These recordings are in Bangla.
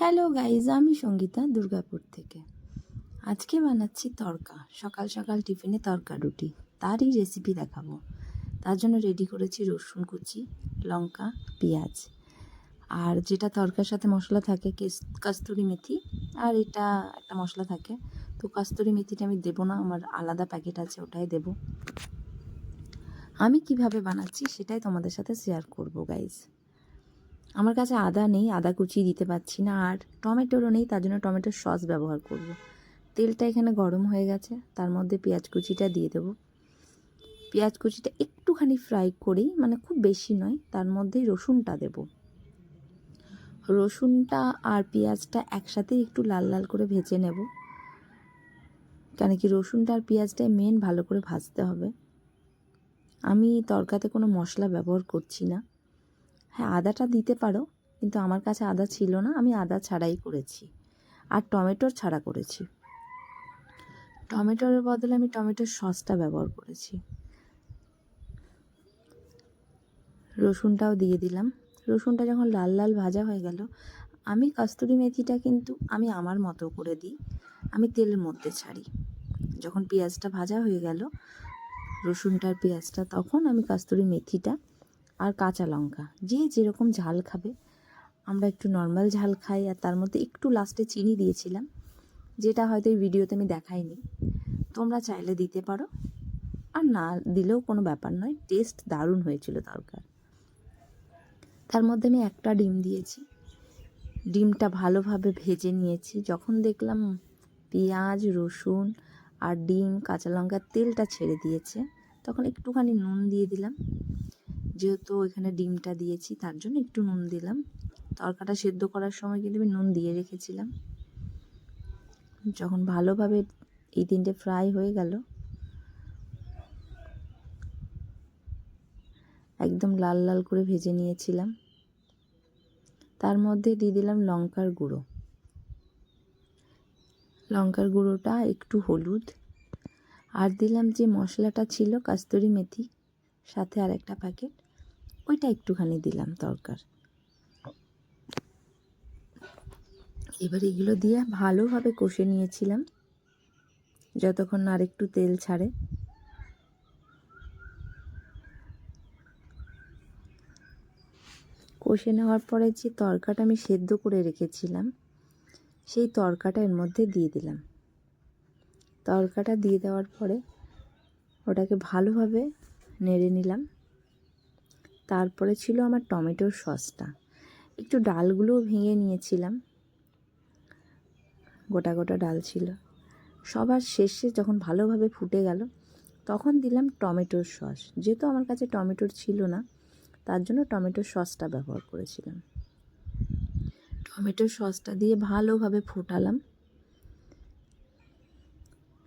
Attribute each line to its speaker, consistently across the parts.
Speaker 1: হ্যালো গাইজ, আমি সঙ্গীতা দুর্গাপুর থেকে। আজকে বানাচ্ছি তড়কা। সকাল সকাল টিফিনে তড়কা রুটি, তারই রেসিপি দেখাবো। তার জন্য রেডি করেছি রসুন কুচি, লঙ্কা, পেঁয়াজ, আর যেটা তড়কার সাথে মশলা থাকে কস্তুরি মেথি, আর এটা একটা মশলা থাকে। তো কস্তুরি মেথিটা আমি দেবো না, আমার আলাদা প্যাকেট আছে, ওটাই দেব। আমি কিভাবে বানাচ্ছি সেটাই তোমাদের সাথে শেয়ার করবো গাইজ। আমার কাছে আদা নেই, আদা কুচি দিতে পারছি না, আর টমেটোরও নেই, তার জন্য টমেটোর সস ব্যবহার করব। তেলটা এখানে গরম হয়ে গেছে, তার মধ্যে পেঁয়াজ কুচিটা দিয়ে দেবো। পেঁয়াজ কুচিটা একটুখানি ফ্রাই করেই, মানে খুব বেশি নয়, তার মধ্যেই রসুনটা দেব। রসুনটা আর পেঁয়াজটা একসাথে একটু লাল লাল করে ভেজে নেব, কেন কি রসুনটা আর পেঁয়াজটাই মেন, ভালো করে ভাজতে হবে। আমি তরকাতে কোনো মশলা ব্যবহার করছি না। হ্যাঁ, আদাটা দিতে পারো, কিন্তু আমার কাছে আদা ছিল না, আমি আদা ছাড়াই করেছি, আর টমেটোর ছাড়া করেছি। টমেটোর বদলে আমি টমেটোর সসটা ব্যবহার করেছি। রসুনটাও দিয়ে দিলাম। রসুনটা যখন লাল লাল ভাজা হয়ে গেল, আমি কস্তুরি মেথিটা কিন্তু আমি আমার মতো করে দিই, আমি তেলের মধ্যে ছাড়ি। যখন পেঁয়াজটা ভাজা হয়ে গেল, রসুনটার পেঁয়াজটা, তখন আমি কস্তুরি মেথিটা আর কাঁচা লঙ্কা, যে যেরকম ঝাল খাবে, আমরা একটু নর্মাল ঝাল খাই, আর তার মধ্যে একটু লাস্টে চিনি দিয়েছিলাম, যেটা হয়তো এই ভিডিওতে আমি দেখাইনি। তোমরা চাইলে দিতে পারো, আর না দিলেও কোনো ব্যাপার নয়। টেস্ট দারুণ হয়েছিল তরকার। তার মধ্যে আমি একটা ডিম দিয়েছি, ডিমটা ভালোভাবে ভেজে নিয়েছি। যখন দেখলাম পেঁয়াজ, রসুন আর ডিম, কাঁচা লঙ্কার তেলটা ছেড়ে দিয়েছে, তখন একটুখানি নুন দিয়ে দিলাম। যেহেতু এখানে ডিমটা দিয়েছি, তার জন্য একটু নুন দিলাম। তরকাটা সেদ্ধ করার সময় কিন্তু আমি নুন দিয়ে রেখেছিলাম। যখন ভালোভাবে এই তিনটে ফ্রাই হয়ে গেল, একদম লাল লাল করে ভেজে নিয়েছিলাম, তার মধ্যে দিয়ে দিলাম লঙ্কার গুঁড়ো। লঙ্কার গুঁড়োটা, একটু হলুদ, আর দিলাম যে মশলাটা ছিল কস্তুরি মেথি, সাথে আর একটা প্যাকেট, ওইটা একটুখানি দিলাম তরকার। এবার এগুলো দিয়ে ভালোভাবে কষে নিয়েছিলাম, যতক্ষণ না আর একটু তেল ছাড়ে। কষে নেওয়ার পরে যে তরকাটা আমি সেদ্ধ করে রেখেছিলাম, সেই তরকাটা এর মধ্যে দিয়ে দিলাম। তরকাটা দিয়ে দেওয়ার পরে ওটাকে ভালোভাবে নেড়ে নিলাম। তারপরে ছিল আমার টমেটোর সসটা। একটু ডালগুলোও ভেঙে নিয়েছিলাম, গোটা গোটা ডাল ছিল। সবার শেষে যখন ভালোভাবে ফুটে গেল, তখন দিলাম টমেটোর সস। যেহেতু আমার কাছে টমেটোর ছিল না, তার জন্য টমেটোর সসটা ব্যবহার করেছিলাম। টমেটোর সসটা দিয়ে ভালোভাবে ফোটালাম।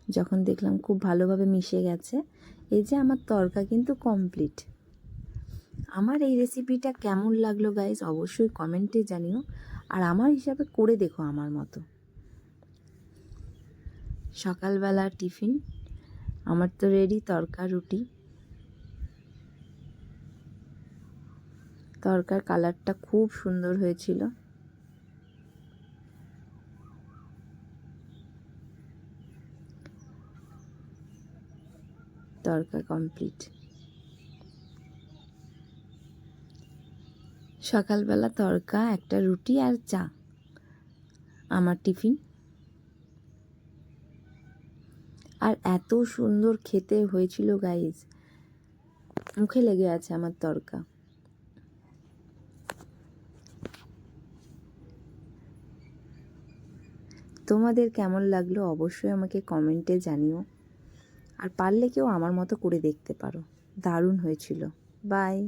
Speaker 1: যখন দেখলাম খুব ভালোভাবে মিশে গেছে, এই যে আমার তরকা কিন্তু কমপ্লিট। আমার এই রেসিপিটা কেমন লাগলো গাইজ, অবশ্যই কমেন্টে জানিও, আর আমার হিসাবে করে দেখো আমার মতো। সকালবেলা টিফিন আমার তো রেডি, তড়কা রুটি। তড়কার কালারটা খুব সুন্দর হয়েছিল। তড়কা কমপ্লিট। সকালবেলা তড়কা, একটা রুটি আর চা আমার টিফিন। আর এত সুন্দর খেতে হয়েছিল গাইজ, মুখে লেগে আছে আমার তড়কা। তোমাদের কেমন লাগলো অবশ্যই আমাকে কমেন্টে জানিও, আর পারলে কেউ আমার মতো করে দেখতে পারো। দারুণ হয়েছিল। বাই।